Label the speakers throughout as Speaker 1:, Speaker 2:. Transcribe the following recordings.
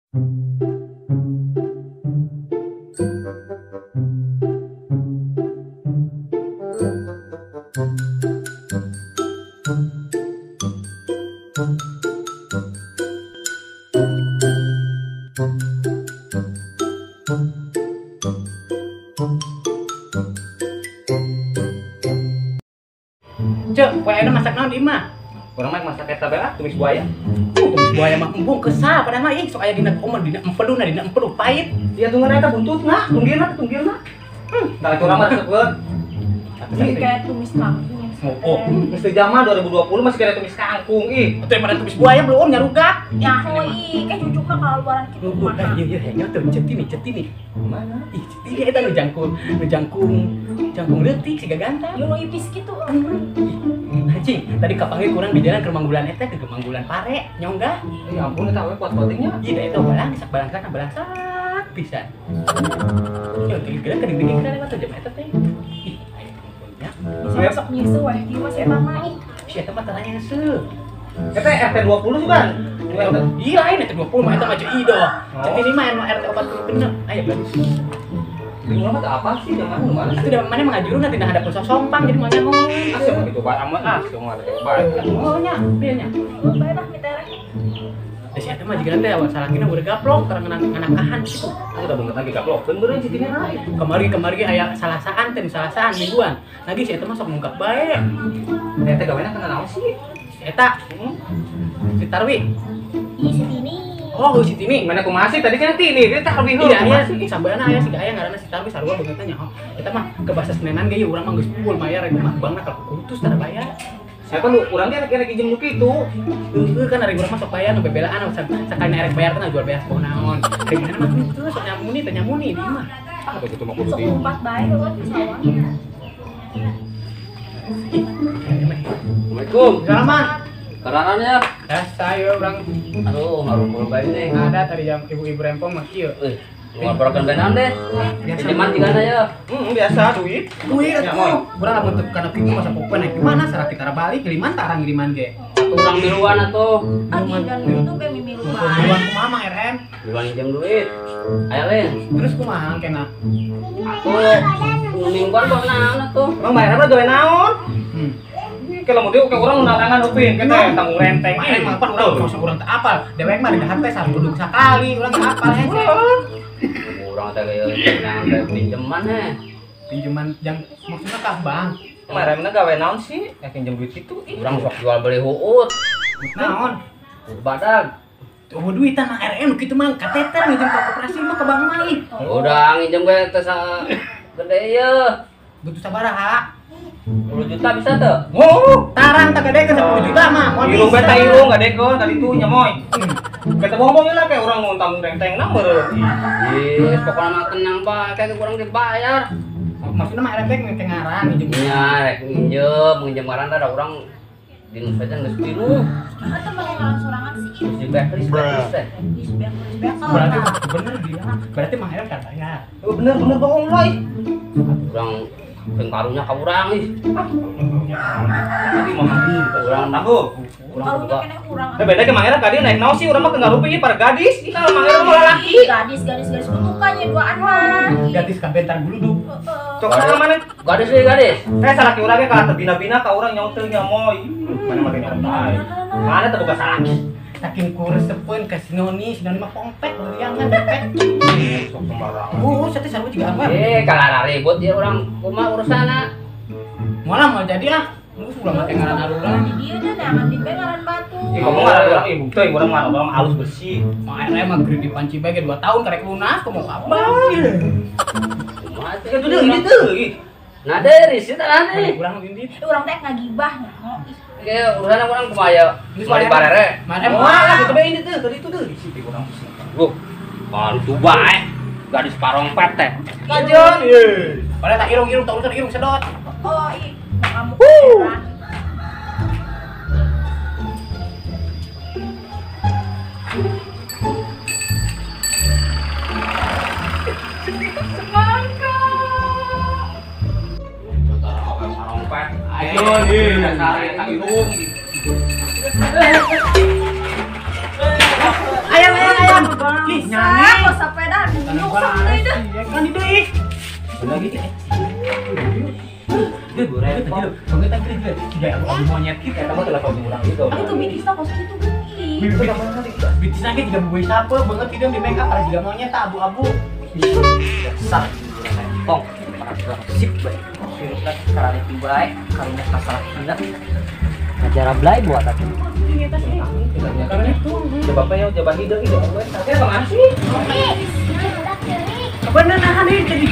Speaker 1: Cek, ada masak naon di mah?
Speaker 2: Kurang mah masak eta bela tumis buaya.
Speaker 1: Tumis buaya mah embung kesal padahal mah sok aya dina omor dina empedu pahit.
Speaker 2: Dia tunggu eta buntutna, tunggirna. Tah kurang mah sebut.
Speaker 3: Jadi kayak tumis kangkung.
Speaker 2: Oh, mesti zaman 2020 masih kena tumis kangkung ih.
Speaker 1: Teu mana tumis buaya belum nyarugak.
Speaker 3: Ya hoi, kayak cucukna kalau luaran kitu mah.
Speaker 1: Iya hanya tuh cetini.
Speaker 2: Mana?
Speaker 1: Ih, cetini eta nu jangkung leutik siga ganteng.
Speaker 3: Yo nu ipis kitu.
Speaker 1: Anjing, tadi kapanggil kurang di jalan ke Manggulan eta ke Manggulan Pare, nyonggah.
Speaker 2: Ya ampun eta we pot-potingnya.
Speaker 1: Iya eta balangsak pisan. Yo kira-kira keding-keding kada mah jam eta teh. Ih, aya perempuannya.
Speaker 3: Bisa sok nyeuseum weh di mas eta mah ih.
Speaker 1: Si eta mah tanya seu.
Speaker 2: Eta RT 20 sih, Ban.
Speaker 1: Iya, ini RT 20 mah eta mah ceu ido. Centini mah anu RT 46. Aya bagus.
Speaker 2: Di rumah teh apa sih zaman mana?
Speaker 1: Itu da mana mangajuruna tina hadap pusat sompang jadi mah nyaho.
Speaker 2: Asal begitu bae amat semua ada bae.
Speaker 1: Oh nya, pieu nya.
Speaker 3: Bae dah mitere.
Speaker 1: Da si eta mah jigana teh awal salakina udah gaplok karena nganakahan gitu.
Speaker 2: Aku udah bener lagi gaplok. Beneran citine naik.
Speaker 1: Kemari aya salasaan mingguan. Lagi si eta mah sok nungkap bae.
Speaker 2: Eta gawena kena naon sih?
Speaker 1: Si eta si Tarwi.
Speaker 3: Ih sini.
Speaker 1: Oh, si Tini.
Speaker 2: Mana aku masih tadi kan Tini, dia tak lebih
Speaker 1: Iya, aya sabeuna aya siga aya ngaranna si Tarwi sarua beungeutna nya. Eta mah ke bahasa Senenan ge urang mah geus full mayar eta mah bangna kalau kutus tara bayar.
Speaker 2: Siapa lu urang dia kira kijem lu kitu.
Speaker 1: Heuh kan ari urang mah sok bayar nu bebelaan sakali erek bayar teh jual beas poe naon. Ari mana mah kitu sok nyamuni teh nyamuni di mah.
Speaker 2: Ah begitu mah kudu
Speaker 3: Sok
Speaker 2: di.
Speaker 3: umpat bae lewat di sawah.
Speaker 4: Assalamualaikum.
Speaker 1: Salaman.
Speaker 4: Karanannya?
Speaker 1: Saya urang
Speaker 4: Aduh, ngarumpul bae nih.
Speaker 1: ada tadi yang ibu-ibu rempong mah kieu.
Speaker 4: Ngelaporkan benan deh. Pinjaman tigana ya.
Speaker 2: Biasa duit.
Speaker 1: Duit
Speaker 2: Ya,
Speaker 1: atuh.
Speaker 2: Moy.
Speaker 1: Urang lamun teu kana kitu masa pokokna gimana sarah kita balik kiriman tarang kiriman ge.
Speaker 4: Kurang miluan atuh.
Speaker 3: Adi dan itu be mimilu bae.
Speaker 1: Bulan kumaha mah RM.
Speaker 4: Miluan pinjam duit. Ayo Len.
Speaker 1: Terus kumaha kena?
Speaker 4: Atuh. Mingguan kok naon atuh.
Speaker 2: Emang bayar apa gawe naon? Kalau mau dia ke orang undangan upin kita tanggung renteng.
Speaker 1: Main mah pan urang masa urang teu apal. Dewek mah di hate sareng duduk sakali urang teu apal hese.
Speaker 4: Urang teh geus pinjaman heh.
Speaker 1: Pinjaman yang maksudnya kah Bang?
Speaker 2: Kemarinnya gawe naon sih? Pinjam duit itu.
Speaker 4: Urang sok jual beli huut.
Speaker 1: Naon?
Speaker 4: Huut badag.
Speaker 1: Tuh duitan mah RM kitu mah kateter nginjem ka koperasi mah ke bank main.
Speaker 4: Udah nginjem gue teh sa gede ye.
Speaker 1: Butuh sabaraha?
Speaker 4: 10 juta bisa tuh.
Speaker 1: Oh, tarang tak gede ke 10 juta mah. Mau
Speaker 2: Irung
Speaker 1: bisa.
Speaker 2: beta irung enggak dekon tadi tuh nyamoy. Kita bohong lah kayak orang mau tanggung renteng nang meureun.
Speaker 4: Yes, pokoknya mah tenang pak, kayak kurang dibayar.
Speaker 1: Maksudnya mah RM teh ngaran nginjem.
Speaker 4: Iya, rek minjem maranda ada orang di Nusa Aja geus pilu.
Speaker 3: Atau mau ngaran sorangan sih.
Speaker 4: Terus di backlis teh.
Speaker 1: Berarti bener dia. Berarti mah RM kan bayar.
Speaker 2: Bener bohong lah.
Speaker 4: Urang jeung karunya ka urang ih.
Speaker 2: Tadi mah
Speaker 4: Urang
Speaker 2: tangguh.
Speaker 4: urang juga.
Speaker 2: Nah, beda ke Mangera tadi naik naon sih urang mah kenal rupiah para gadis. Kita Mangera mah laki.
Speaker 3: Gadis kutukannya duaan mah.
Speaker 1: Gratis ka bentar dulu.
Speaker 2: Cok sana mana?
Speaker 4: Gadis sih gadis.
Speaker 2: Salaki urang ge ka terbina-bina ka urang nyaut teu nyamoy. Mana mah nyaut bae. Mana teu boga salaki.
Speaker 1: Saking kuresepeun ka sinoni mah pongpek liangan depek.
Speaker 2: Sok sembarangan.
Speaker 1: Saya teh sarua juga apa?
Speaker 4: Kalara ribut ya urang kumaha urusana.
Speaker 1: Malah mau jadi ah. Lu ulah make ngaran arulan.
Speaker 3: Di dieu teh neangan di ngaran batu.
Speaker 2: Ngomong ngaran urang ibu teh urang mah urang halus bersih.
Speaker 1: Mah RM mah gede di panci bae 2 tahun karek lunas komo apa?
Speaker 4: Kumaha teh
Speaker 2: Itu deui ini teu.
Speaker 4: Nah dari sih tadi.
Speaker 1: Urang lindit.
Speaker 3: Urang teh ngagibah nya.
Speaker 4: Kayak urusana urang kumaha ya? Mali barere.
Speaker 1: Mana
Speaker 2: Wah, itu bae ini teu, tadi itu teu. Siti urang pusing.
Speaker 4: Loh, bantu bae. Gadis parompet teh.
Speaker 2: Kajian, ye.
Speaker 1: Pada tak irung tahu kan irung sedot.
Speaker 3: Oh, ih. Kamu heran.
Speaker 4: Ayo, dasar tak irung.
Speaker 1: Ayam. Ih,
Speaker 2: lagi
Speaker 1: Itu repot. Banget tadi juga. Tidak aku monyet kita.
Speaker 2: kamu telepon orang gitu.
Speaker 3: Itu bikisnya kos gitu gini.
Speaker 1: Bitis lagi juga bubuy siapa banget tidak di make up ada juga monyet abu-abu.
Speaker 4: Dasar tong sip baik virusnya sekarang itu baik kalinya masalah tidak acara belai buat aku
Speaker 2: Karena itu coba apa ya coba hidung saya kemana sih
Speaker 1: Bener nahan ini jadi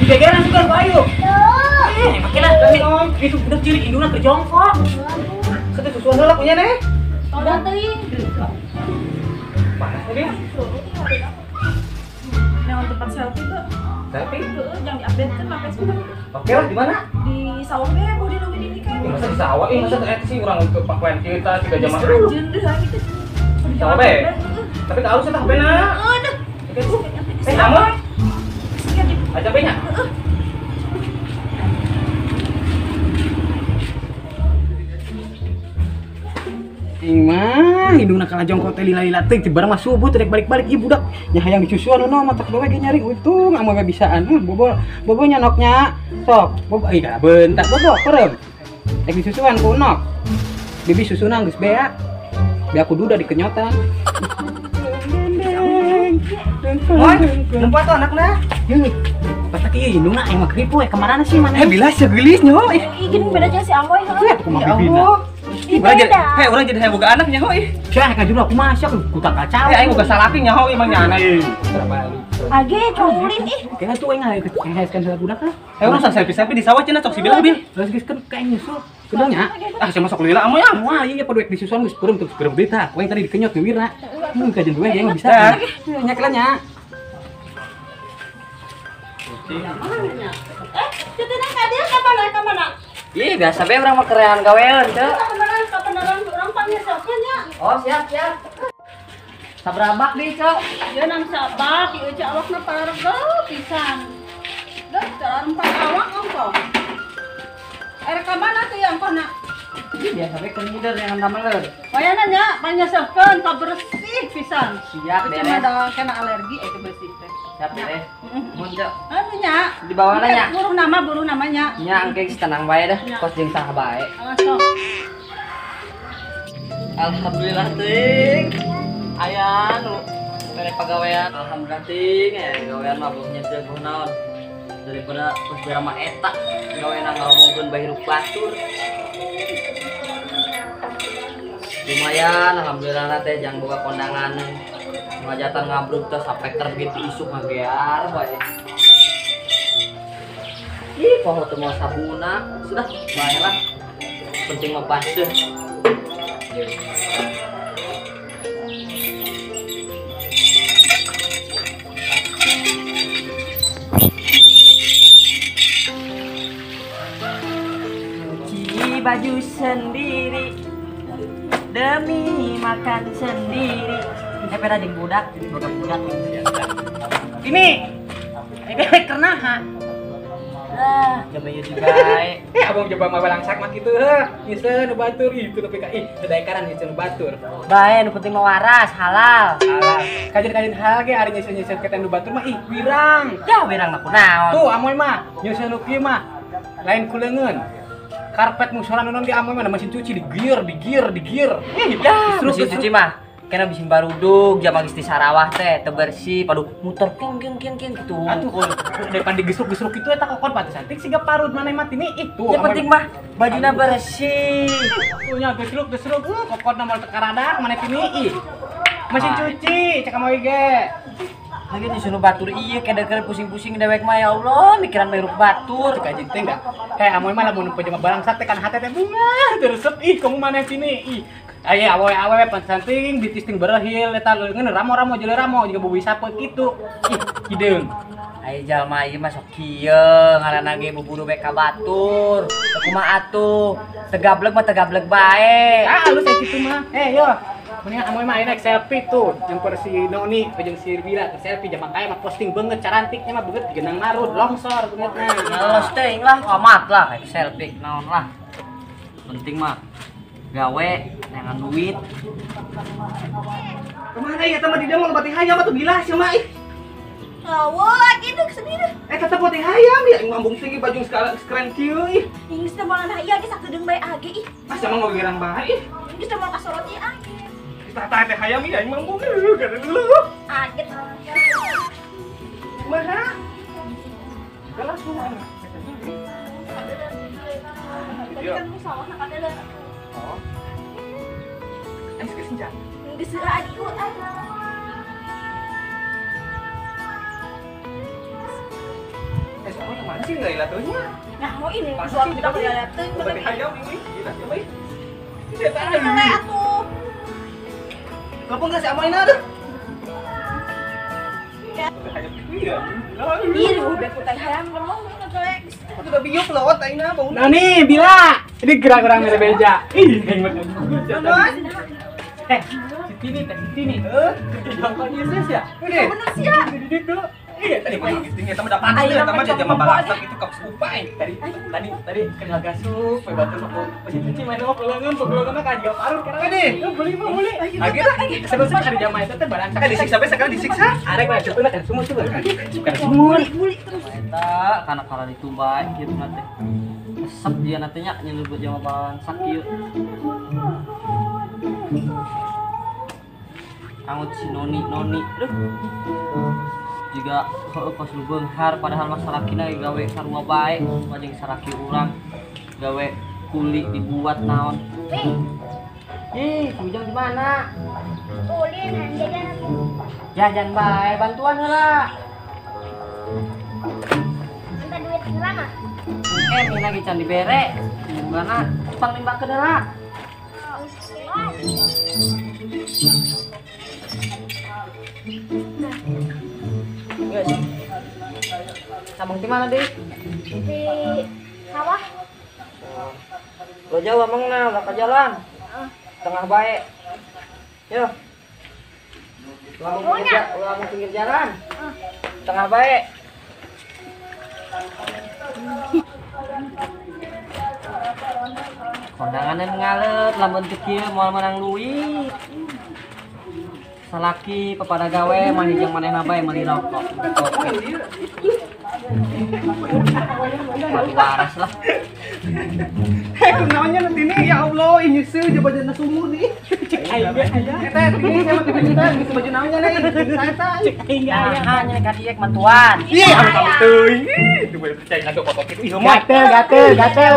Speaker 1: dijaga suka ayo. Makilah itu udah cilik indungna ke jongkok.
Speaker 2: kita susuan dulu punya nih
Speaker 3: Udah teuing.
Speaker 2: mana sih
Speaker 3: Yang tempat selfie tuh.
Speaker 2: tapi
Speaker 3: Yang di-update kan pakai Facebook.
Speaker 2: oke lah di mana
Speaker 3: Di sawah deh, mau di Lumi ini kan.
Speaker 2: masa di sawah masa ternyata sih orang untuk pakuan kita 3 jam
Speaker 3: Anjir deh gitu.
Speaker 2: Sawah be tapi kalau saya tak benar
Speaker 3: Aduh.
Speaker 2: kamu aja banyak
Speaker 1: Mah, hidungna kala jongkok teh lila-lila teh barang mah subuh teh balik-balik ibu dak. Nya hayang disusuan no matak bae ge nyari untung amo we bisaan. Bobo nyanoknya. Sok, bobo iya bentak bobo perem. Ek disusuan ku nok. Bibi susuna geus bea. Bea aku duda di kenyotan.
Speaker 2: Moy nempat tuh anaknya
Speaker 1: Yeuh. Patak ieu hidungna aing mah kripo kemana sih mana?
Speaker 2: bilas ya gelis nyo
Speaker 3: Ih, gini beda aja si Amoy.
Speaker 1: Lihat aku mah bibina.
Speaker 2: orang jadi boga anak nyaho ih.
Speaker 1: Syah ka juru aku masak ku tak kacau.
Speaker 2: Aing boga salaki nyaho emang nyana.
Speaker 3: Age culin ih.
Speaker 1: Kayaknya tuh aing hayaskan salah budak lah.
Speaker 2: Orang selfie di sawah cenah sok si Bil Bil.
Speaker 1: Terus geus kan kayak nyusul. Kedanya.
Speaker 2: Ah saya masuk lila amoy ah.
Speaker 1: Wah, iya paduek disusuan geus perem terus perem berita. Aing tadi dikenyot ngewirna. Kajen gue yang bisa. Nya kelanya.
Speaker 3: Cetina ka dia ka mana?
Speaker 4: ih biasa be orang mah kerean gawean teh
Speaker 3: Kapan orang panggil soknya.
Speaker 4: oh siap sabrabak di cok
Speaker 3: Dia nang sabar, ieu cak awakna parega pisan. Dah cara empat awak engko. Ka mana tuh yang kona?
Speaker 4: ih biasa be kan hider yang dameler
Speaker 3: Wayana nya panyeuskeun ka bersih pisan.
Speaker 4: siap
Speaker 3: Cuma
Speaker 4: beres
Speaker 3: ada kena alergi itu bersih teh.
Speaker 4: siap beres mun cok
Speaker 3: Anu nya.
Speaker 4: di bawah nya
Speaker 3: Burung namanya.
Speaker 4: nya angke tenang bae dah kos jeung saha bae
Speaker 3: Langsung.
Speaker 4: alhamdulillah ting aya nu mere pagawean alhamdulillah ting gawean mah bosnya teh naon daripada kos drama eta gawean ngomongkeun bae hirup batur lumayan alhamdulillah teh jang boga kondangan ngajatan ngabruk teh sampai terbit isuk ngagear bae ih poho teu mau sabuna sudah bae lah penting mah baseuh cuci baju sendiri demi makan sendiri pernah jeung budak
Speaker 1: Ini. Ini kernaha.
Speaker 4: jam ieu juga bae
Speaker 1: Abang coba mah balangsak mah kitu heuh. Nyeuseun nu batur itu nu PKI. Sedaekaran nyeuseun nu batur.
Speaker 4: bae nu penting mah waras halal
Speaker 1: Alah, kajen-kajen hal ge ari nyeuseun-nyeuseun keten nu batur mah ih wirang.
Speaker 4: ya wirang mah kunaon
Speaker 1: Tuh amoy mah nyeuseun nu kieu mah lain kuleungeun. Karpet musola nu naon ge amoy mah mesin cuci digieur. Ih,
Speaker 4: ya mesin cuci mah kena bisin barudug jam geus di sarawah teh teu bersih padu muter king gitu
Speaker 1: atuh depan digesruk-gesruk kitu eta kokon pantesan tik siga parut maneh mah tini ih tuh.
Speaker 4: yang penting mah bajuna bersih
Speaker 1: tuh nya gesruk kokon mah tekaradak maneh tini ih. Mesin cuci cek amoy ge.
Speaker 4: lagi disuruh batur iya keder pusing-pusing dewek mah ya Allah mikiran meruk batur
Speaker 1: Cek anjing teh enggak. Amoy mah lamun pajama balangsak teh kan hate teh bunga teresep ih kamu maneh tini ih. Aye awewe pansanting bitisting berehil eta leungeun ramo jeung ramo juga bubuy sapeut kitu. Ih, hideung.
Speaker 4: ayo jalma ieu mah sok kieu ngaranna ge buburu beka batur kumaha atuh tegablek mah tegablek bae
Speaker 1: Ah, lu saya kitu mah. Yo. Mendingan amoy mah naik selfie tuh jeung si Noni jeung si Bila selfie jaman kaya mah posting banget carantiknya mah beungeut digenang marut longsor beungeutna.
Speaker 4: ngelos teuing lah amat lah kayak selfie naon lah penting mah gawe dengan duit
Speaker 2: Kemana ya teman di demo bati hayam atuh bilas ya mah ih.
Speaker 3: Wah, gitu kesini.
Speaker 2: Tetep buat hayam ya ngambung tinggi baju sekeren kieu ih.
Speaker 3: Ini sudah mau iya ge sakedeung bae age ih.
Speaker 2: Asa mah ngogirang bae ih.
Speaker 3: Ini sudah mau kasorot ieu age.
Speaker 2: Tata teh hayam ya ngambung dulu kada dulu.
Speaker 3: Aget.
Speaker 2: Mana? Kelas mana?
Speaker 3: Tadi kan musawah na kadala.
Speaker 2: Oh. Geus senja.
Speaker 3: Geus heula adi ku.
Speaker 2: Sama yang mana sih Laila tuh nya?
Speaker 3: Nah, mau ini
Speaker 2: Pasti
Speaker 3: suami
Speaker 2: juga
Speaker 3: kita
Speaker 2: nih.
Speaker 3: lihat tuh.
Speaker 2: Berarti hayam ini. Gila ya, baik.
Speaker 3: Kele atuh.
Speaker 2: Kenapa enggak si Amoy ada? Iya.
Speaker 3: Iya, udah kutai hayam ngomong kele.
Speaker 2: Udah biuk lewat aina bau.
Speaker 1: Nah nih, Bila. Ini gerak orang mere beja. Ih, hebat. Si Tini. Jangan Yesus ya.
Speaker 2: Ini.
Speaker 3: Bener sih ya.
Speaker 1: Itu.
Speaker 2: Iya, tadi mah gistingnya teman dapat ya, teman dia mah balasak itu kap supai.
Speaker 1: Tadi kenal gasuk, pe batu mah masih cuci main sama peluangan kan juga parut karena
Speaker 2: Ini.
Speaker 1: beli mah beli.
Speaker 2: Lagi
Speaker 1: Sebelum hari jamaah itu teh balansak.
Speaker 2: kan disiksa be sekarang disiksa.
Speaker 1: Arek mah cepet kan semua coba. Bukan semua.
Speaker 4: Eta kana kala ditumbay kieu nanti. Resep dia nantinya nyelebut jeung balansak kieu. Angut si noni, aduh. Juga pas lu beunghar padahal masalah kina gawe sarua bae, jeung saraki urang gawe kuli dibuat naon. Ujang di mana?
Speaker 3: Ulin jajan.
Speaker 4: Jajan bae, bantuan heula.
Speaker 3: Minta duit lama.
Speaker 4: Ini lagi can dibere. Gimana? Pang nimbakeun heula. Guys. Abang di mana, Dik?
Speaker 3: Di sawah.
Speaker 4: Lo jauh abang nah, udah ke jalan. Tengah baik. Yo. Lo pinggir jalan. Tengah baik. Kondangan ngalet, lamun teu kieu moal menang duit. Salaki pepada gawe mani jeung manehna bae meuli rokok. Mati waras lah.
Speaker 2: Namanya nanti nih ya Allah, ini sih coba jana sumur nih. Cek aja. Kita ini sama kita bisa baju namanya nih. Cek aja.
Speaker 4: Hanya kadiek mantuan.
Speaker 2: Iya, kamu tuh. Itu boleh percaya lagi foto itu. Iya, Moy.
Speaker 1: Gatel.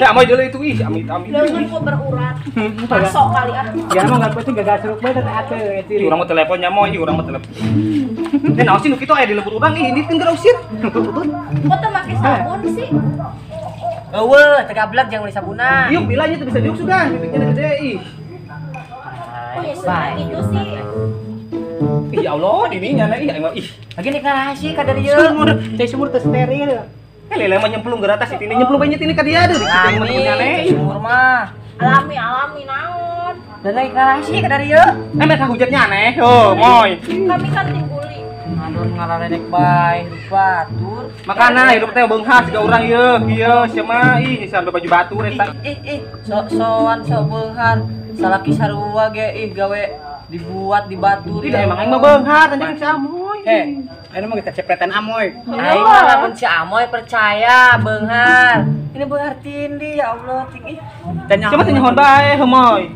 Speaker 2: Ya, Moy dulu itu ih, amit.
Speaker 3: Leungeun ku berurat. Masuk kali ah.
Speaker 1: Ya mah enggak penting gagal seruk bae teh atuh
Speaker 2: Ih, urang mah teleponnya Moy, urang mah telepon. Naon sih nu kitu aya di lembur urang ini teu geura usir.
Speaker 3: Kok teu make sabun sih?
Speaker 4: Eueuh, teu gablek jeung meuli sabuna.
Speaker 2: Yuk, bilanya tuh bisa diuk sudah, bibitnya gede ih.
Speaker 3: Oh ya sudah gitu sih.
Speaker 2: Ih, ya Allah, ininya na ih, ih.
Speaker 4: Lagi nih narasi ka dari ieu.
Speaker 1: Sumur teh steril.
Speaker 2: Lele mah nyemplung geura tas ini nyemplung banyak ini ka dia deh.
Speaker 4: Alami, sumur mah.
Speaker 3: Alami naon.
Speaker 4: Dan lagi narasi ka dari ieu.
Speaker 2: Mereka hujatnya aneh. Oh, Moy.
Speaker 3: Kami kan tingguli.
Speaker 4: Ngadon ngararedek bae, batur.
Speaker 2: Makana hidup teh beunghar siga urang ieu sia mah ih sampai baju batur eta.
Speaker 4: Soan beunghar. Salaki sarua ge ih gawe dibuat di batur.
Speaker 2: Tidak emang aing mah beunghar anjing si Amoy.
Speaker 1: Ayeuna mah kita cepretan Amoy.
Speaker 4: Aing mah lamun si Amoy percaya beunghar. Ini beunghar tindi ya Allah ting ih.
Speaker 2: Cuma teh nyohon bae Moy.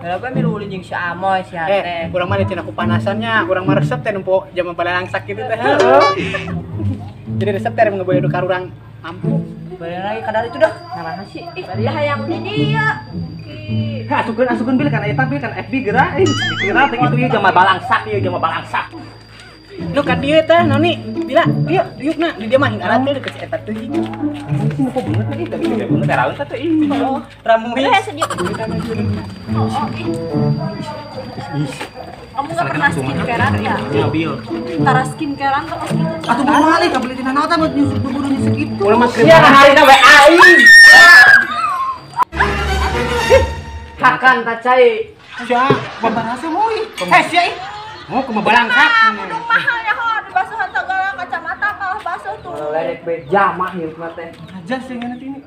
Speaker 4: Kenapa milulin jeung si Amoy si Hate?
Speaker 1: Kurang mah cenah kupanasannya, kurang mah resep teh nempo jaman balalangsak gitu teh. Jadi resep teh ngeboy du karurang ampuh.
Speaker 4: Balik lagi kadar itu dah. Nah, sih.
Speaker 3: Ih, hayang di dia.
Speaker 2: Asukeun bil kana eta bil kan FB geura geura teh kitu ieu jaman balangsak.
Speaker 1: Nu ka dieu teh noni, bila diukna di dia mah hingga teh deket eta teuing.
Speaker 2: Mau kok bener tadi tapi gede bener teraweun teh ih.
Speaker 1: Ramu
Speaker 3: Udah ya sedia. Kamu nggak pernah skincarean ya?
Speaker 2: Mobil.
Speaker 3: Tara skincarean terus gitu.
Speaker 2: Atuh balik ka beli tina naon teh nyusuk buru nyusuk gitu.
Speaker 1: Ulah mah
Speaker 2: Sia harina we aing.
Speaker 4: Kakan tacai.
Speaker 1: sia
Speaker 2: Babaraha Moy. Sia ih.
Speaker 1: mau ke balalangsak.
Speaker 3: Aduh mahal ya ho, di basuhan segala kacamata kalah basuh tuh.
Speaker 4: Ledek be jamah hirup mah teh.
Speaker 2: Aja sih nanti ini.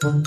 Speaker 1: Thank